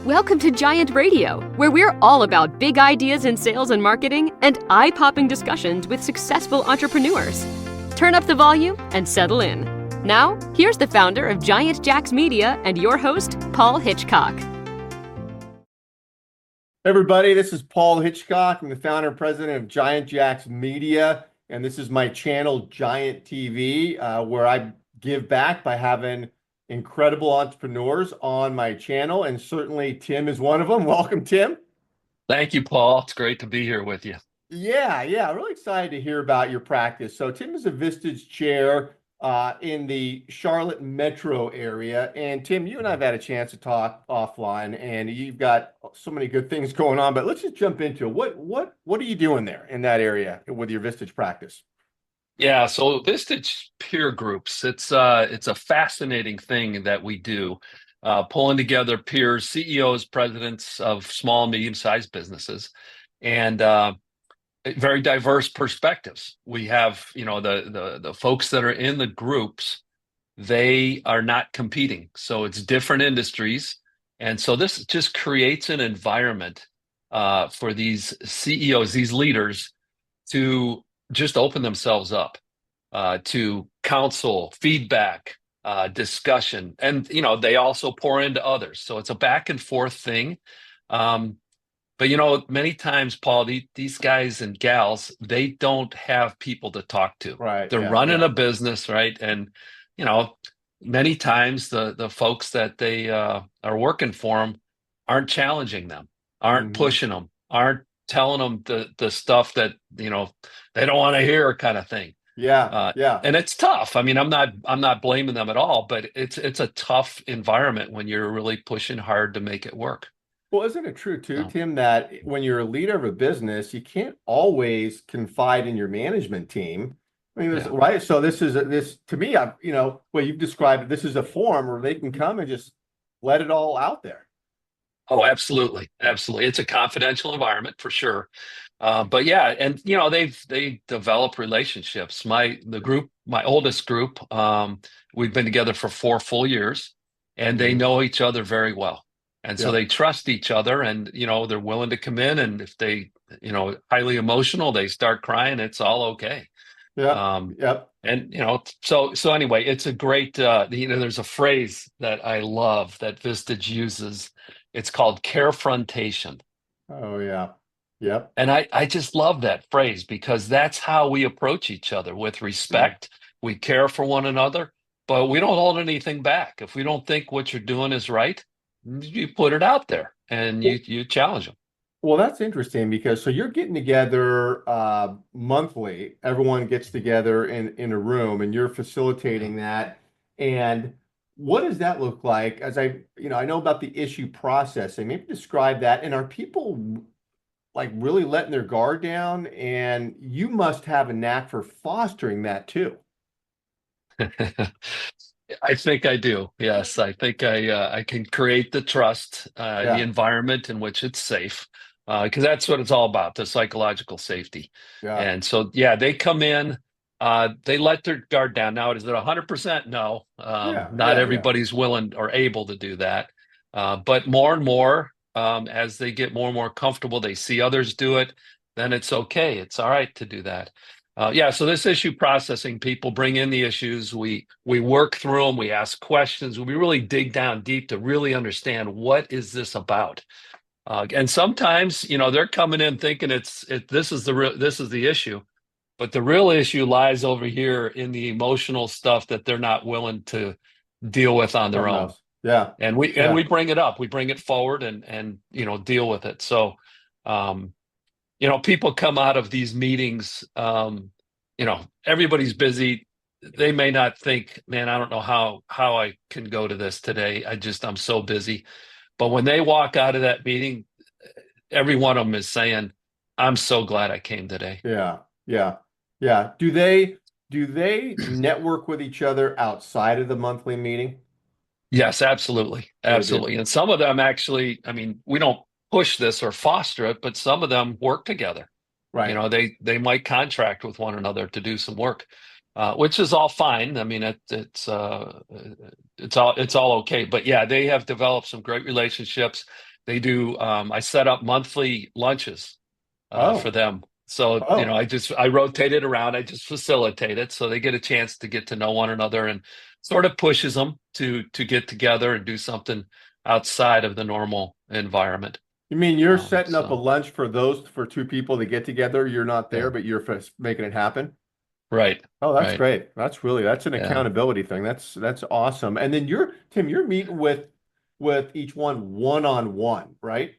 Welcome to Giant Radio, where we're all about big ideas in sales and marketing and eye-popping discussions with successful entrepreneurs. Turn up the volume and settle in. Now, here's the founder of Giant Jacks Media and your host, Paul Hitchcock. Everybody, this is Paul Hitchcock. I'm the founder and president of Giant Jacks Media, and this is my channel, Giant TV, where I give back by having incredible entrepreneurs on my channel, and certainly Tim is one of them. Welcome, Tim. Thank you, Paul. It's great to be here with you. Yeah, really excited to hear about your practice. So Tim is a Vistage Chair in the Charlotte metro area. And Tim, you and I have had a chance to talk offline, and you've got so many good things going on, but let's just jump into it. What are you doing there in that area with your Vistage practice? Yeah, so Vistage peer groups, it's a fascinating thing that we do, pulling together peers, CEOs, presidents of small, medium-sized businesses, and very diverse perspectives. We have, the folks that are in the groups, they are not competing. So it's different industries. And so this just creates an environment for these CEOs, these leaders, to just open themselves up to counsel, feedback, discussion. And, they also pour into others. So it's a back and forth thing. But, many times, Paul, these guys and gals, they don't have people to talk to. Right. They're running a business, right? And, many times the folks that they are working for them aren't challenging them, aren't pushing them, aren't telling them the stuff that, they don't want to hear, kind of thing. Yeah. And it's tough. I mean, I'm not blaming them at all, but it's a tough environment when you're really pushing hard to make it work. Well, isn't it true too, Tim, that when you're a leader of a business, you can't always confide in your management team? I mean, right? So this to me, well, you've described it, this is a forum where they can come and just let it all out there. Oh, absolutely. Absolutely. It's a confidential environment for sure. But yeah, and they develop relationships. My oldest group, we've been together for 4 full years, and they know each other very well. And so they trust each other, and they're willing to come in, and if they, highly emotional, they start crying, it's all okay. And so anyway, it's a great there's a phrase that I love that Vistage uses. It's called carefrontation. Oh yeah. Yep. And I just love that phrase, because that's how we approach each other, with respect. We care for one another, but we don't hold anything back. If we don't think what you're doing is right, you put it out there and you challenge them. Well, that's interesting, because so you're getting together monthly. Everyone gets together in a room, and you're facilitating that. And what does that look like? As I know about the issue processing, maybe describe that. And are people like really letting their guard down? And you must have a knack for fostering that too. I think I do. Yes, I think I can create the trust, the environment in which it's safe, because that's what it's all about, the psychological safety. And so, they come in, they let their guard down. Now, is it 100%? No, not everybody's willing or able to do that. But more and more, as they get more and more comfortable, they see others do it, then it's okay. It's all right to do that. So this issue processing, people bring in the issues, we work through them, we ask questions, we really dig down deep to really understand, what is this about? And sometimes, they're coming in thinking this is the issue, but the real issue lies over here in the emotional stuff that they're not willing to deal with on their own. And we bring it up, we bring it forward and deal with it. So, people come out of these meetings, everybody's busy. They may not think, man, I don't know how I can go to this today. I'm so busy. But when they walk out of that meeting, every one of them is saying, I'm so glad I came today. Yeah. Do they network with each other outside of the monthly meeting? Yes, absolutely. Absolutely. And some of them actually, we don't push this or foster it, but some of them work together. Right. They might contract with one another to do some work. which is all fine. I mean, it's all okay. But yeah, they have developed some great relationships. They do. I set up monthly lunches for Oh, them. So, oh, I rotate it around. I just facilitate it so they get a chance to get to know one another, and sort of pushes them to get together and do something outside of the normal environment. you mean you're setting up a So lunch for two people to get together? You're not there, yeah, but you're making it happen? right, Oh, that's right, great. That's an yeah. accountability thing. That's awesome. And then Tim, you're meeting with each one on one, right?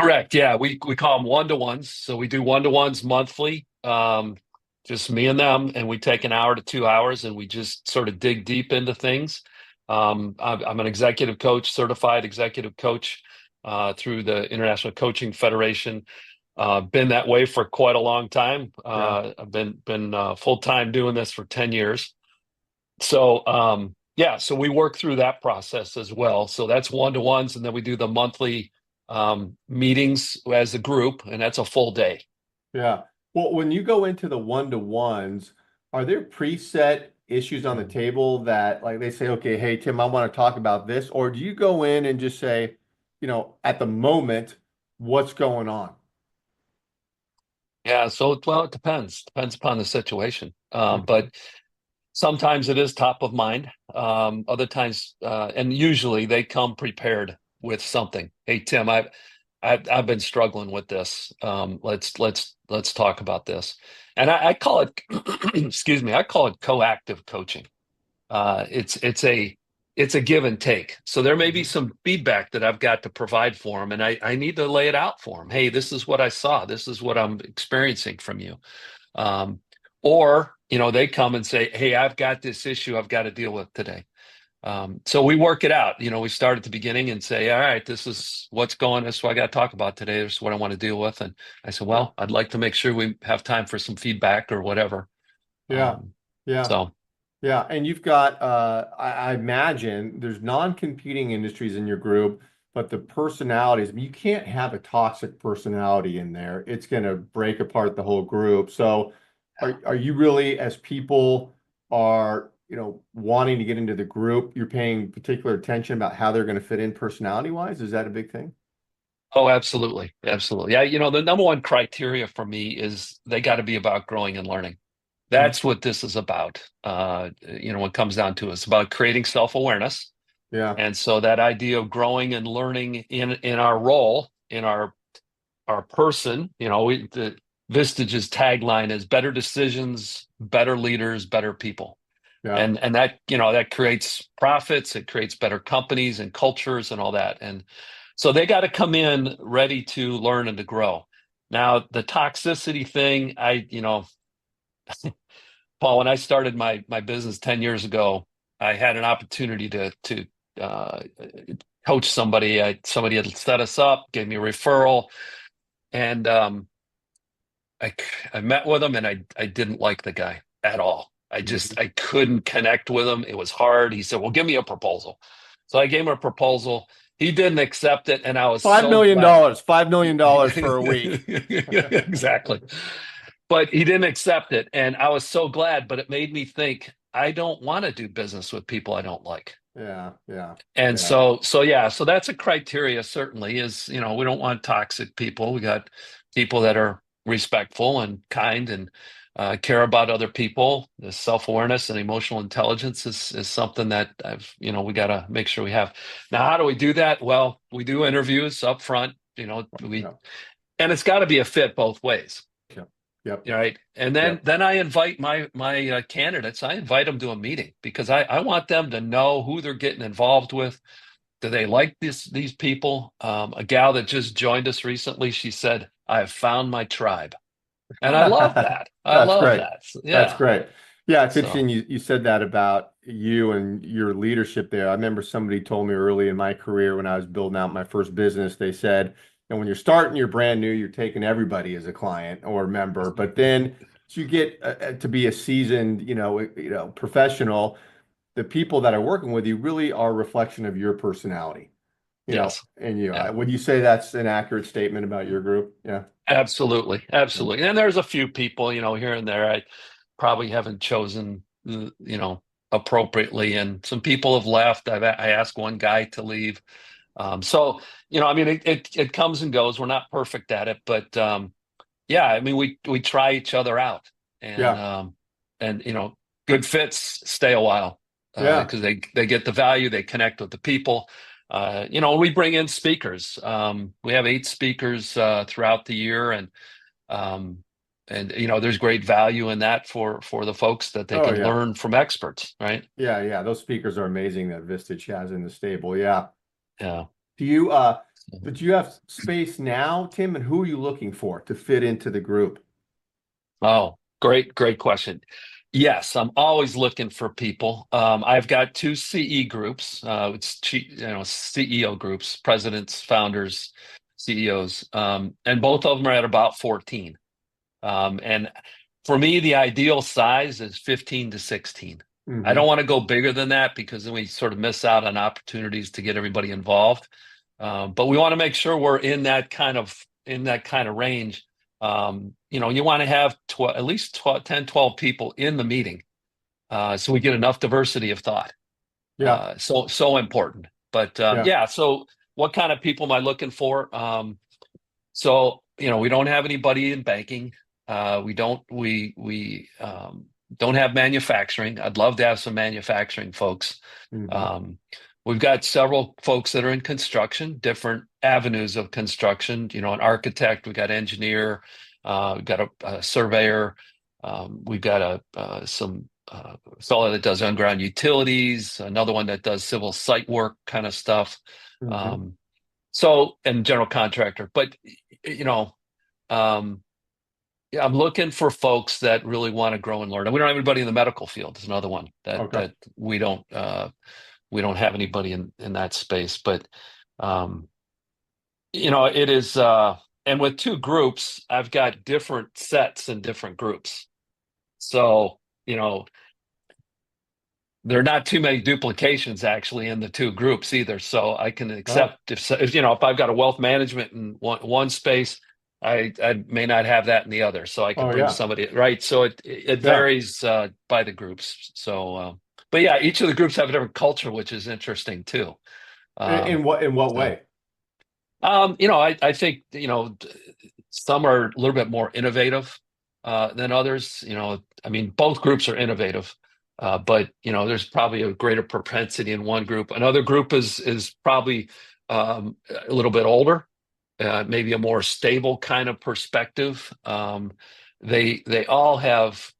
Correct. Yeah, we call them one-to-ones. So we do one-to-ones monthly, just me and them, and we take an hour to 2 hours, and we just sort of dig deep into things. I'm an executive coach, certified executive coach through the International Coaching Federation. Been that way for quite a long time. Yeah. I've been full time doing this for 10 years. So yeah, so we work through that process as well. So that's one-to-ones, and then we do the monthly meetings as a group, and that's a full day. Yeah. Well, when you go into the one-to-ones, are there preset issues on the Mm. table that like they say, okay, hey Tim, I want to talk about this, or do you go in and just say, at the moment, what's going on? Yeah, so well, it depends upon the situation. Okay. But sometimes it is top of mind. Other times, and usually they come prepared with something. Hey Tim, I've been struggling with this. Let's talk about this. And I call it, excuse me, I call it coactive coaching. It's a give and take. So there may be Mhm. some feedback that I've got to provide for them, and I need to lay it out for them. Hey, this is what I saw. This is what I'm experiencing from you. Um, or they come and say, "Hey, I've got this issue I've got to deal with today." So we work it out. We start at the beginning and say, "All right, this is what's going. This is what I got to talk about today. This is what I want to deal with." And I said, Yeah. "Well, I'd like to make sure we have time for some feedback or whatever." Yeah. Um, Yeah. so. Yeah, and you've got I imagine there's non-competing industries in your group, but the personalities, I mean, you can't have a toxic personality in there. It's going to break apart the whole group. So are you really, as people are, wanting to get into the group, you're paying particular attention about how they're going to fit in personality wise? Is that a big thing? Oh, absolutely. Absolutely. Yeah, the number one criteria for me is they got to be about growing and learning. Mhm. That's what this is about. When it comes down to it, it's about creating self-awareness. Yeah. And so that idea of growing and learning in our role, in our person, the Vistage's tagline is better decisions, better leaders, better people. Yeah. And that creates profits, it creates better companies and cultures and all that. And so they got to come in ready to learn and to grow. Now, the toxicity thing, Paul, when I started my business 10 years ago, I had an opportunity to uh, coach somebody. Somebody had set us up, gave me a referral, and I I met with him, and I didn't like the guy at all. Mhm. I couldn't connect with him. It was hard. He said, "Well, give me a proposal." So I gave him a proposal. He didn't accept it, and I was $5 so million, glad. $5 million for a week. Exactly. But he didn't accept it, and I was so glad. But it made me think, I don't want to do business with people I don't like. Yeah, yeah, And yeah, so yeah, so that's a criteria, certainly, is we don't want toxic people. We got people that are respectful and kind and care about other people. The self-awareness and emotional intelligence is something that we got to make sure we have. Now, how do we do that? Well, we do interviews up front. yeah, And it's got to be a fit both ways. yeah, yep, Right. And then yep. then I invite my candidates. I invite them to a meeting because I want them to know who they're getting involved with. Do they like these people? A gal that just joined us recently, she said, "I have found my tribe," and I love that. I That's love great. that. That's Yeah. great. Yeah, it's So interesting you said that about you and your leadership there. I remember somebody told me early in my career when I was building out my first business, they said, and when you're starting, you're brand new, you're taking everybody as a client or member, but then as you get to be a seasoned, professional, the people that are working with you really are a reflection of your personality, yes. and Yeah. would you say that's an accurate statement about your group? Yeah. Absolutely. Absolutely. And there's a few people, here and there I probably haven't chosen, appropriately. And some people have left. I asked one guy to leave. So, I mean, it comes and goes. We're not perfect at it, but yeah, I mean, we try each other out, and Yeah. good fits stay a while Yeah. because they get the value, they connect with the people. We bring in speakers. We have 8 speakers throughout the year, um, there's great value in that for the folks that they Oh, can yeah. learn from experts, right? Yeah. Yeah. Those speakers are amazing that Vistage has in the stable. Yeah. Yeah. Do you, but you have space now, Tim, and who are you looking for to fit into the group? Oh, great question. Yes, I'm always looking for people. I've got 2 CE groups. CEO groups, presidents, founders, CEOs, and both of them are at about 14. And for me, the ideal size is 15 to 16. I Hmm. don't want to go bigger than that because then we sort of miss out on opportunities to get everybody involved. But we want to make sure we're in that kind of range. You want to have at least 12, 10, 12 people in the meeting, so we get enough diversity of thought. Yeah. So important. But Yeah. yeah, so what kind of people am I looking for? So we don't have anybody in banking. We don't have manufacturing. I'd love to have some manufacturing folks. Hmm. Um, we've got several folks that are in construction, different avenues of construction. An architect. We've got engineer. We've got a surveyor. We've got some fellow that does underground utilities. Another one that does civil site work kind of stuff. Hmm. Um, and general contractor. But you know, um, yeah, I'm looking for folks that really want to grow and learn. And we don't have anybody in the medical field. Is another one that Okay. that we don't have anybody in that space. But um, it is. And with 2 groups, I've got different sets and different groups. So there are not too many duplications actually in the 2 groups either. So I can Oh, accept if I've got a wealth management in one space, I may not have that in the other. So I could oh, bring yeah. somebody, right. So it Yeah. varies by the groups. So, but yeah, each of the groups have a different culture, which is interesting too. Um, In what so, way? I think some are a little bit more innovative than others. I mean, both groups are innovative, but there's probably a greater propensity in one group. Another group is probably a little bit older, maybe a more stable kind of perspective. They all have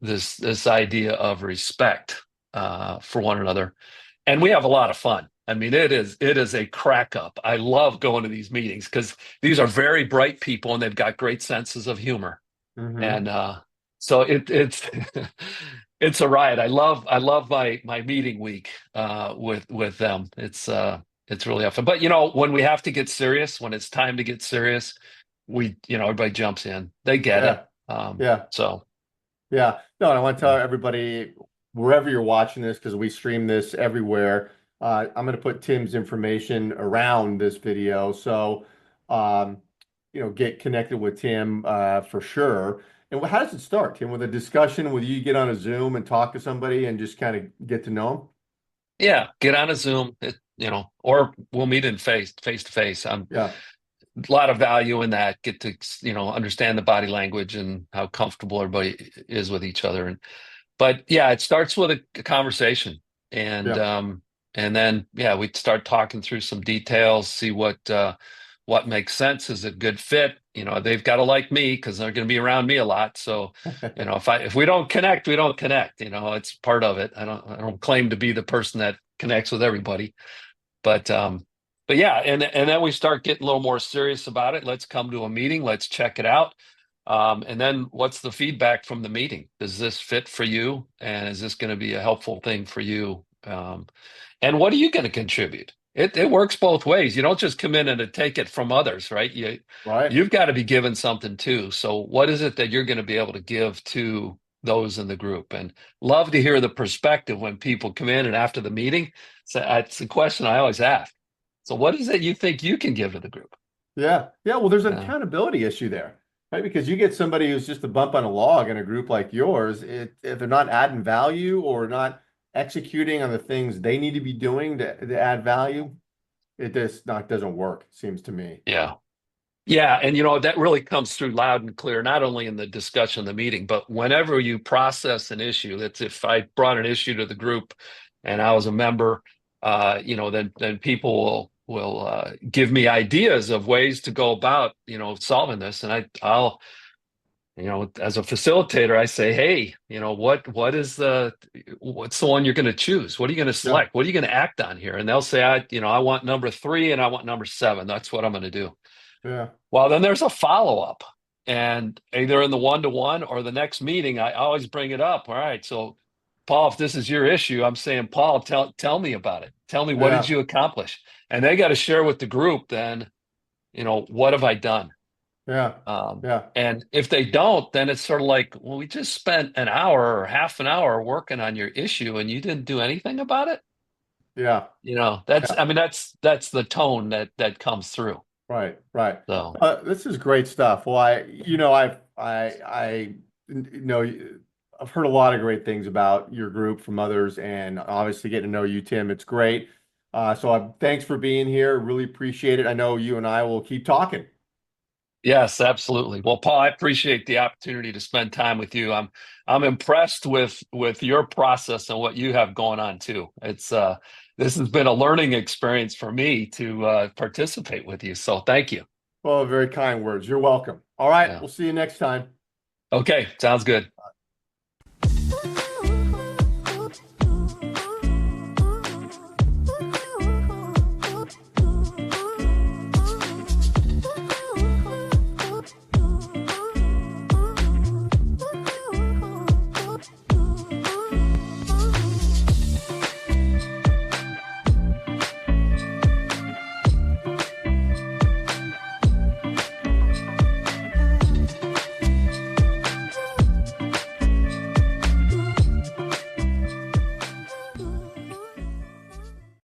this idea of respect for one another, and we have a lot of fun. I mean, it is a crack up. I love going to these meetings because these are very bright people and they've got great senses of humor, Hmm. and so it's it's a riot. I love my meeting week with them. It's really fun. But when we have to get serious, when it's time to get serious, everybody jumps in. They get it. Yeah. Yeah. So. Yeah. No, and I want to tell Yeah. everybody wherever you're watching this, because we stream this everywhere. I'm going to put Tim's information around this video. So, um, get connected with Tim for sure. And how does it start, Tim? With a discussion, with you get on a Zoom and talk to somebody and just kind of get to know Yeah, get on a Zoom, or we'll meet in face to face. them? Yeah. A lot of value in that. Get to understand the body language and how comfortable everybody is with each other. But yeah, it starts with a conversation, and Yeah. then yeah, we start talking through some details, see what makes sense. Is a good fit. They've got to like me because they're going to be around me a lot. So if we don't connect, we don't connect. It's part of it. I don't claim to be the person that connects with everybody, but yeah, and then we start getting a little more serious about it. Let's come to a meeting. Let's check it out. And then what's the feedback from the meeting? Does this fit for you? And is this going to be a helpful thing for you? And what are you going to contribute? It works both ways. You don't just come in and take it from others, right? Right. You've got to be given something too. So what is it that you're going to be able to give to those in the group? And love to hear the perspective when people come in and after the meeting. So it's a question I always ask. So what is it you think you can give to the group? Yeah. Yeah. Well, there's an Yeah. accountability issue there, right? Because you get somebody who's just a bump on a log in a group like yours, if they're not adding value or not executing on the things they need to be doing to add value, it just not doesn't work, it seems to me. Yeah. Yeah, and that really comes through loud and clear, not only in the discussion of the meeting, but whenever you process an issue. That's if I brought an issue to the group and I was a member, then people will give me ideas of ways to go about, solving this. And I'll, as a facilitator, I say, hey, what's the one you're going to choose? What are you going to select? Yeah. What are you going to act on here? And they'll say, I want number 3 and I want number 7. That's what I'm going to do. Yeah. Well, then there's a follow-up, and either in the one-to-one or the next meeting, I always bring it up. All right, so Paul, if this is your issue, I'm saying, Paul, tell me about it. Tell me, what did you accomplish? And they got to share with the group then, what have I done? Yeah. And if they don't, then it's sort of like, well, we just spent an hour or half an hour working on your issue and you didn't do anything about it. Yeah. I mean, that's the tone that comes through. Right. So This is great stuff. Well, I've heard a lot of great things about your group from others, and obviously getting to know you, Tim. It's great. Thanks for being here. Really appreciate it. I know you and I will keep talking. Yes, absolutely. Well, Paul, I appreciate the opportunity to spend time with you. I'm impressed with your process and what you have going on too. This has been a learning experience for me to participate with you. So thank you. Well, very kind words. You're welcome. All right. Yeah. We'll see you next time. Okay. Sounds good.